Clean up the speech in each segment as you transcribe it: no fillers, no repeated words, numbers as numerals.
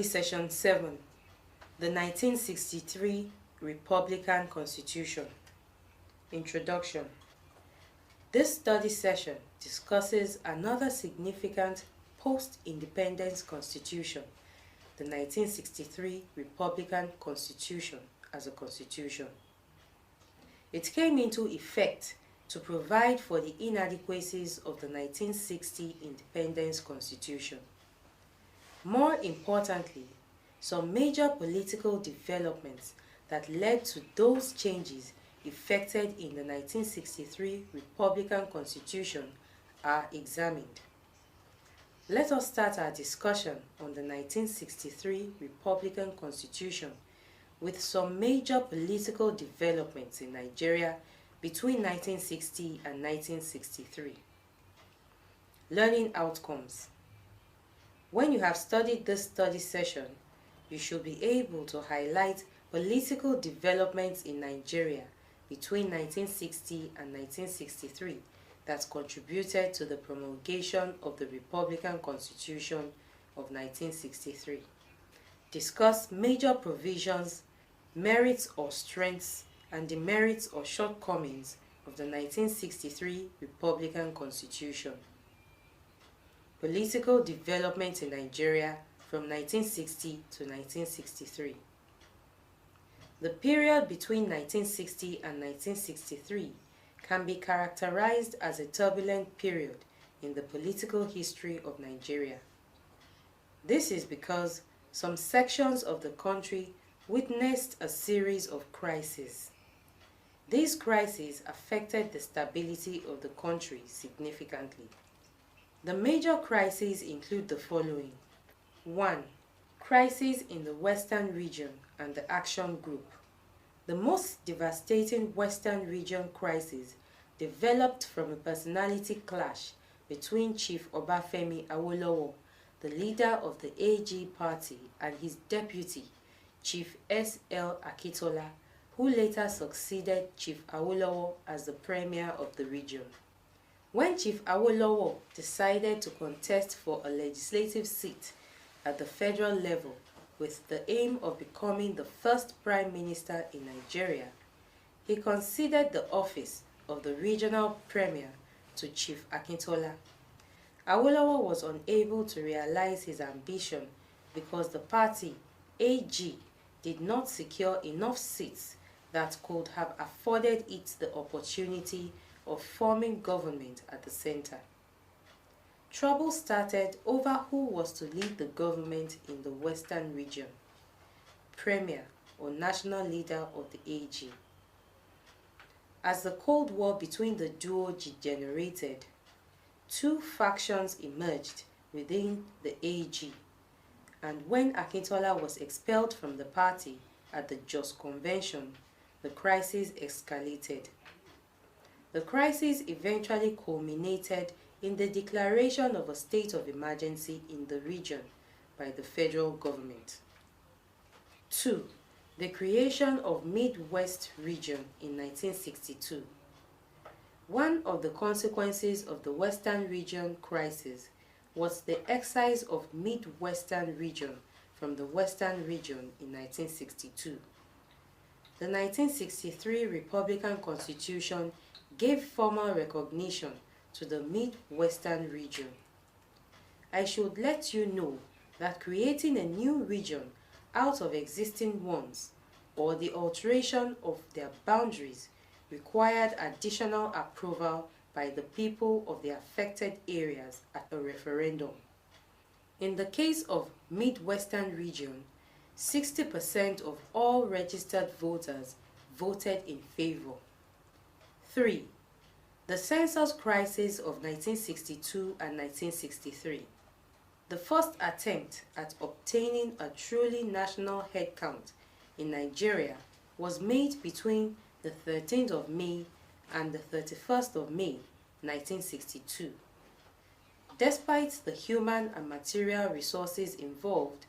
Study Session 7, the 1963 Republican Constitution. Introduction. This study session discusses another significant post-independence constitution, the 1963 Republican Constitution as a constitution. It came into effect to provide for the inadequacies of the 1960 Independence Constitution. More importantly, some major political developments that led to those changes effected in the 1963 Republican Constitution are examined. Let us start our discussion on the 1963 Republican Constitution with some major political developments in Nigeria between 1960 and 1963. Learning outcomes. When you have studied this study session, you should be able to highlight political developments in Nigeria between 1960 and 1963 that contributed to the promulgation of the Republican Constitution of 1963. Discuss major provisions, merits or strengths, and demerits or shortcomings of the 1963 Republican Constitution. Political development in Nigeria from 1960 to 1963. The period between 1960 and 1963 can be characterized as a turbulent period in the political history of Nigeria. This is because some sections of the country witnessed a series of crises. These crises affected the stability of the country significantly. The major crises include the following. 1. Crisis in the Western region and the Action Group. The most devastating Western region crisis developed from a personality clash between Chief Obafemi Awolowo, the leader of the AG party, and his deputy, Chief S.L. Akitola, who later succeeded Chief Awolowo as the premier of the region. When Chief Awolowo decided to contest for a legislative seat at the federal level with the aim of becoming the first prime minister in Nigeria, he conceded the office of the regional premier to Chief Akintola. Awolowo was unable to realize his ambition because the party, AG, did not secure enough seats that could have afforded it the opportunity of forming government at the center. Trouble started over who was to lead the government in the Western region, Premier or national leader of the AG. As the Cold War between the duo degenerated, two factions emerged within the AG, and when Akintola was expelled from the party at the Jos Convention, the crisis escalated. The crisis eventually culminated in the declaration of a state of emergency in the region by the federal government. 2. The creation of Midwest region in 1962. One of the consequences of the Western region crisis was the exercise of Midwestern region from the Western region in 1962. The 1963 Republican Constitution gave formal recognition to the Midwestern region. I should let you know that creating a new region out of existing ones or the alteration of their boundaries required additional approval by the people of the affected areas at a referendum. In the case of Midwestern region, 60% of all registered voters voted in favor. 3. The census crisis of 1962 and 1963. The first attempt at obtaining a truly national head count in Nigeria was made between the 13th of May and the 31st of May, 1962. Despite the human and material resources involved,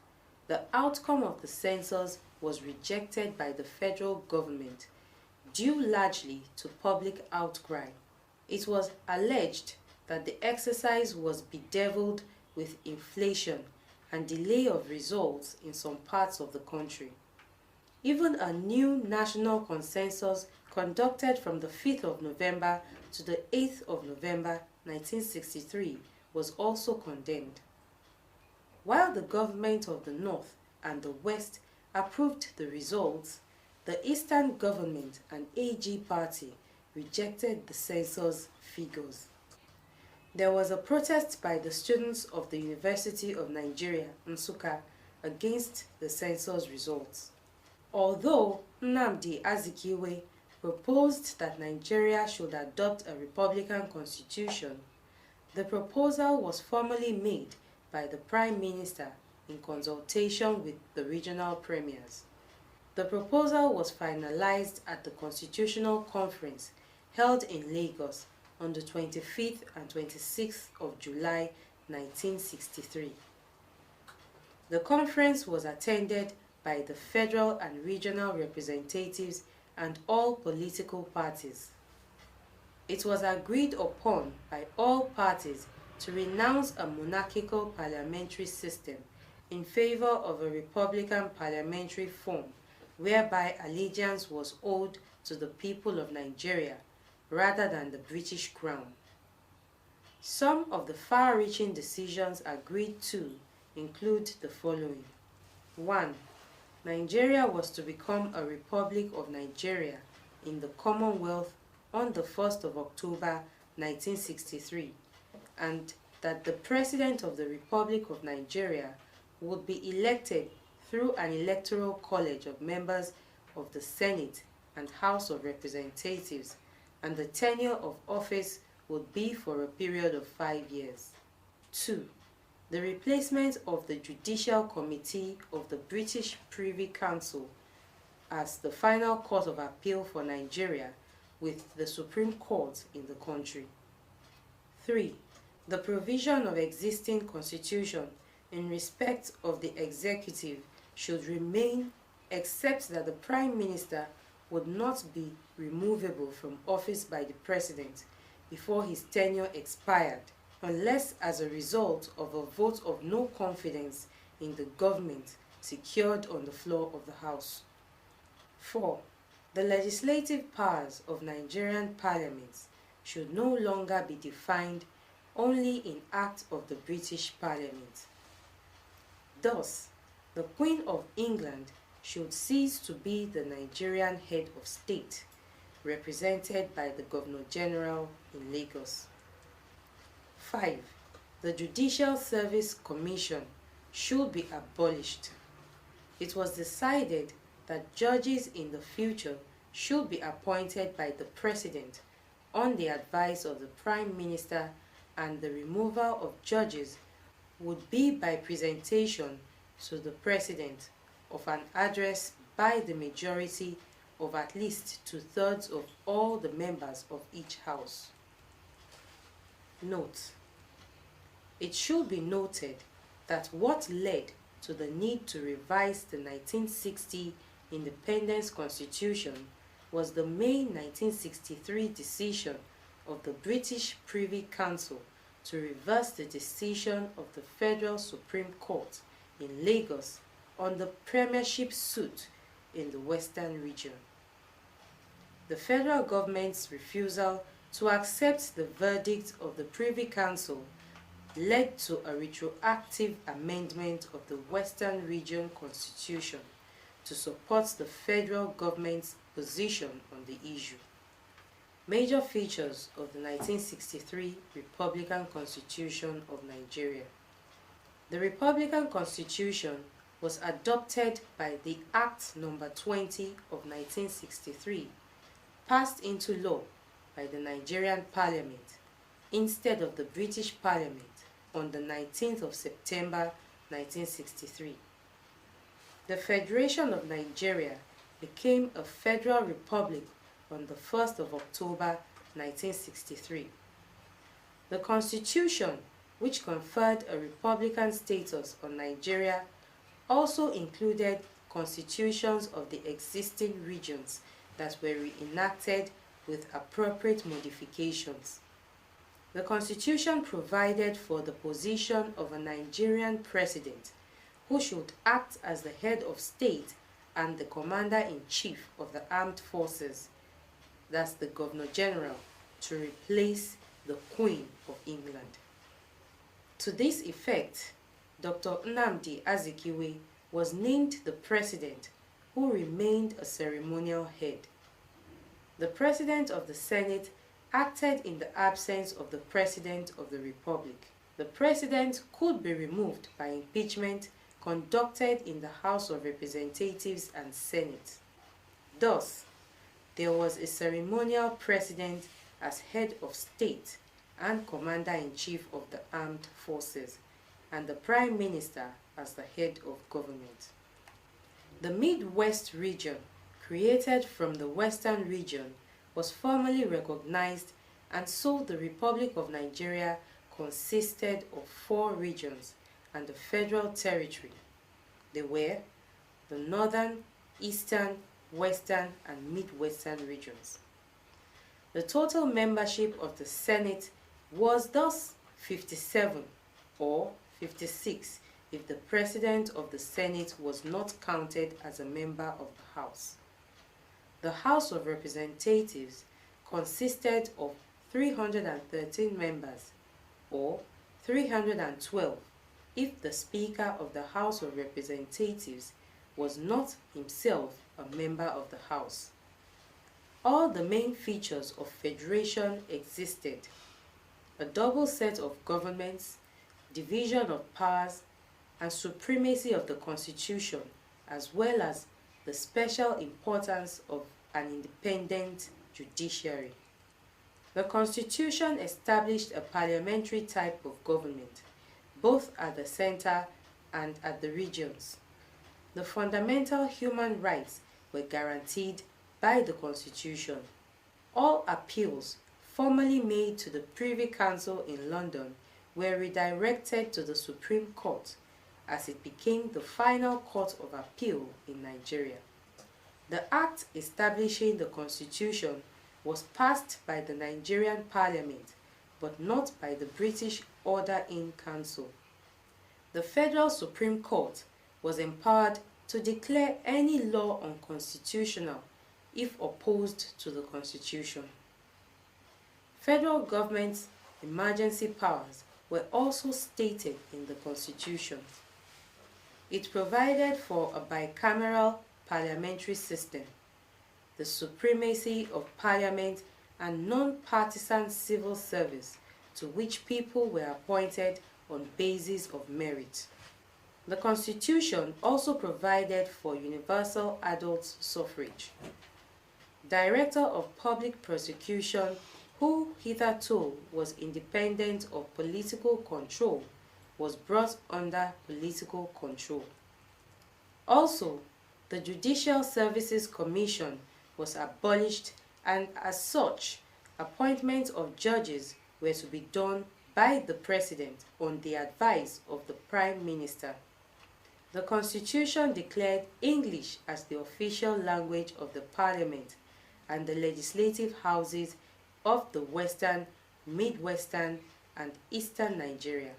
the outcome of the census was rejected by the federal government due largely to public outcry. It was alleged that the exercise was bedeviled with inflation and delay of results in some parts of the country. Even a new national consensus conducted from the 5th of November to the 8th of November 1963 was also condemned. While the government of the North and the West approved the results, the Eastern government and AG party rejected the census figures. There was a protest by the students of the University of Nigeria, Nsukka, against the census results. Although Nnamdi Azikiwe proposed that Nigeria should adopt a republican constitution, the proposal was formally made by the Prime Minister in consultation with the regional premiers. The proposal was finalized at the Constitutional Conference held in Lagos on the 25th and 26th of July 1963. The conference was attended by the federal and regional representatives and all political parties. It was agreed upon by all parties to renounce a monarchical parliamentary system in favor of a republican parliamentary form whereby allegiance was owed to the people of Nigeria rather than the British Crown. Some of the far-reaching decisions agreed to include the following. 1. Nigeria was to become a Republic of Nigeria in the Commonwealth on the 1st of October 1963, and that the President of the Republic of Nigeria would be elected through an electoral college of members of the Senate and House of Representatives, and the tenure of office would be for a period of 5 years. 2. The replacement of the Judicial Committee of the British Privy Council as the final court of appeal for Nigeria with the Supreme Court in the country. 3. The provision of existing constitution in respect of the executive should remain, except that the Prime Minister would not be removable from office by the President before his tenure expired, unless as a result of a vote of no confidence in the government secured on the floor of the House. 4. The legislative powers of Nigerian parliaments should no longer be defined only in Act of the British Parliament. Thus, the Queen of England should cease to be the Nigerian head of state, represented by the Governor-General in Lagos. 5. The Judicial Service Commission should be abolished. It was decided that judges in the future should be appointed by the President on the advice of the Prime Minister, and the removal of judges would be by presentation to the President of an address by the majority of at least 2/3 of all the members of each house. Note: it should be noted that what led to the need to revise the 1960 Independence Constitution was the May 1963 decision of the British Privy Council to reverse the decision of the Federal Supreme Court in Lagos on the premiership suit in the Western region. The federal government's refusal to accept the verdict of the Privy Council led to a retroactive amendment of the Western Region Constitution to support the federal government's position on the issue. Major features of the 1963 Republican Constitution of Nigeria. The Republican Constitution was adopted by the Act No. 20 of 1963, passed into law by the Nigerian Parliament instead of the British Parliament on the 19th of September 1963. The Federation of Nigeria became a federal republic on the 1st of October 1963. The Constitution, which conferred a republican status on Nigeria, also included constitutions of the existing regions that were reenacted with appropriate modifications. The Constitution provided for the position of a Nigerian president who should act as the head of state and the commander-in-chief of the armed forces, that's the governor-general, to replace the Queen of England. To this effect, Dr. Nnamdi Azikiwe was named the president, who remained a ceremonial head. The president of the Senate acted in the absence of the President of the Republic. The President could be removed by impeachment conducted in the House of Representatives and Senate. Thus, there was a ceremonial president as head of state and commander-in-chief of the armed forces, and the Prime Minister as the head of government. The Midwest region, created from the Western region, was formally recognized, and so the Republic of Nigeria consisted of 4 regions and a federal territory. They were the Northern, Eastern, Western, and Midwestern regions. The total membership of the Senate was thus 57, or 56 if the President of the Senate was not counted as a member of the House. The House of Representatives consisted of 313 members, or 312 if the Speaker of the House of Representatives was not himself a member of the House. All the main features of federation existed: a double set of governments, division of powers, and supremacy of the Constitution, as well as the special importance of an independent judiciary. The Constitution established a parliamentary type of government, both at the center and at the regions. The fundamental human rights were guaranteed by the Constitution. All appeals formally made to the Privy Council in London were redirected to the Supreme Court, as it became the final court of appeal in Nigeria. The act establishing the Constitution was passed by the Nigerian Parliament, but not by the British Order-in Council. The Federal Supreme Court was empowered to declare any law unconstitutional if opposed to the Constitution. Federal government's emergency powers were also stated in the Constitution. It provided for a bicameral parliamentary system, the supremacy of parliament, and non-partisan civil service to which people were appointed on basis of merit. The Constitution also provided for universal adult suffrage. Director of Public Prosecution, who hitherto was independent of political control, was brought under political control. Also, the Judicial Services Commission was abolished, and as such, appointments of judges were to be done by the President on the advice of the Prime Minister. The Constitution declared English as the official language of the Parliament and the legislative houses of the Western, Midwestern, and Eastern Nigeria.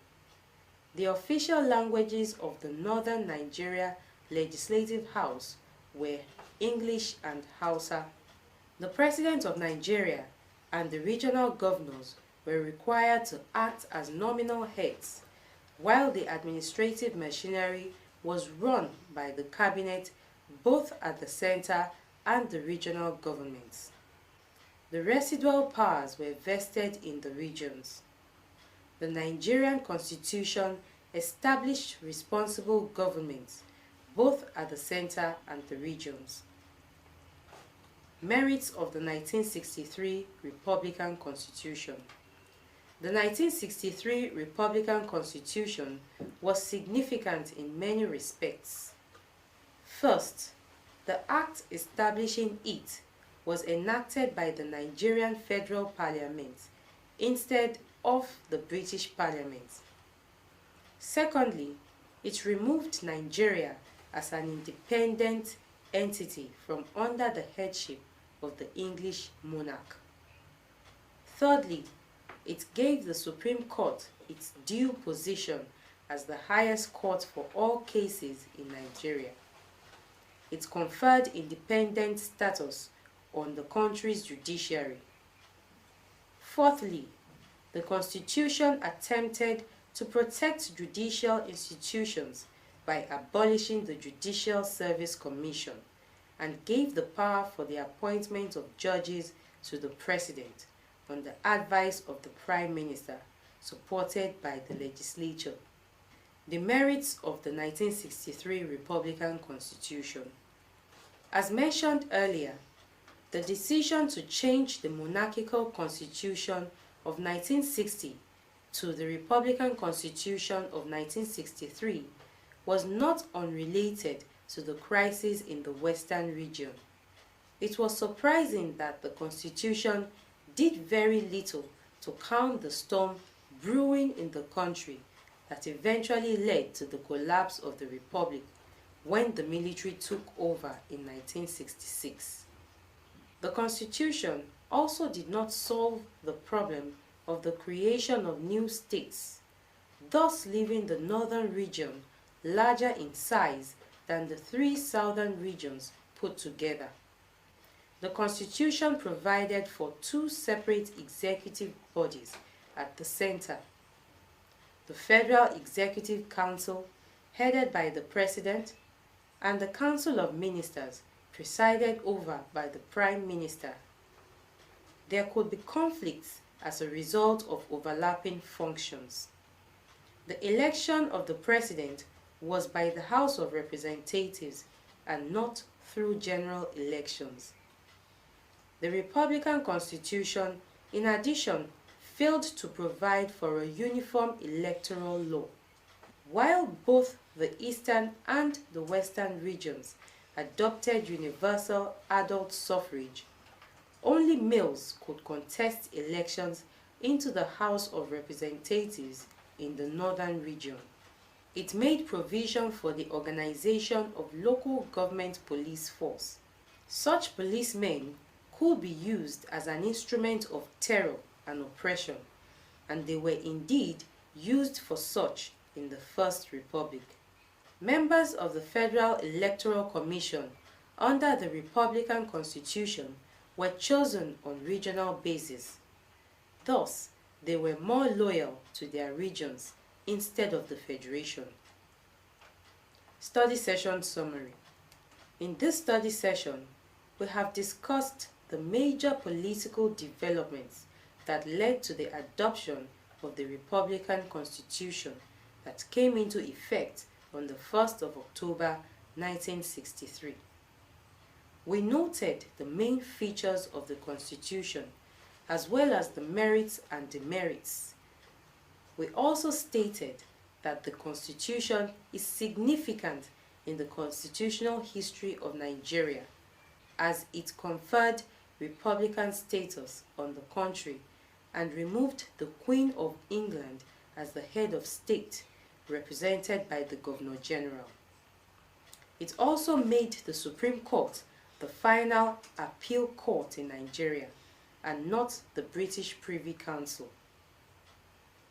The official languages of the Northern Nigeria Legislative House were English and Hausa. The President of Nigeria and the regional governors were required to act as nominal heads, while the administrative machinery was run by the cabinet both at the center and the regional governments. The residual powers were vested in the regions. The Nigerian Constitution established responsible governments both at the center and the regions. Merits of the 1963 Republican Constitution. The 1963 Republican Constitution was significant in many respects. First, the act establishing it was enacted by the Nigerian Federal Parliament instead of the British Parliament. Secondly, it removed Nigeria as an independent entity from under the headship of the English monarch. Thirdly, it gave the Supreme Court its due position as the highest court for all cases in Nigeria. It conferred independent status on the country's judiciary. Fourthly, the Constitution attempted to protect judicial institutions by abolishing the Judicial Service Commission and gave the power for the appointment of judges to the President on the advice of the Prime Minister, supported by the legislature. The merits of the 1963 Republican Constitution. As mentioned earlier, the decision to change the monarchical constitution of 1960 to the Republican Constitution of 1963 was not unrelated to the crisis in the Western region. It was surprising that the Constitution did very little to calm the storm brewing in the country that eventually led to the collapse of the Republic when the military took over in 1966. The Constitution also did not solve the problem of the creation of new states, thus leaving the northern region larger in size than the three southern regions put together. The Constitution provided for two separate executive bodies at the center: the Federal Executive Council, headed by the President, and the Council of Ministers, presided over by the Prime Minister. There could be conflicts as a result of overlapping functions. The election of the President was by the House of Representatives and not through general elections. The Republican Constitution, in addition, failed to provide for a uniform electoral law. While both the eastern and the western regions adopted universal adult suffrage, only males could contest elections into the House of Representatives in the northern region. It made provision for the organization of local government police force. Such policemen could be used as an instrument of terror and oppression, and they were indeed used for such in the First Republic. Members of the Federal Electoral Commission under the Republican Constitution were chosen on regional basis. Thus, they were more loyal to their regions instead of the Federation. Study session summary. In this study session, we have discussed the major political developments that led to the adoption of the Republican Constitution that came into effect on the 1st of October 1963. We noted the main features of the Constitution as well as the merits and demerits. We also stated that the Constitution is significant in the constitutional history of Nigeria as it conferred Republican status on the country and removed the Queen of England as the head of state, represented by the Governor General. It also made the Supreme Court the final appeal court in Nigeria and not the British Privy Council.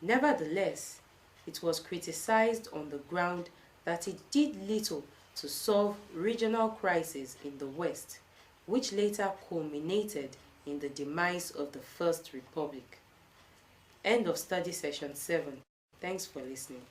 Nevertheless, it was criticized on the ground that it did little to solve regional crises in the West, which later culminated in the demise of the First Republic. End of study session 7. Thanks for listening.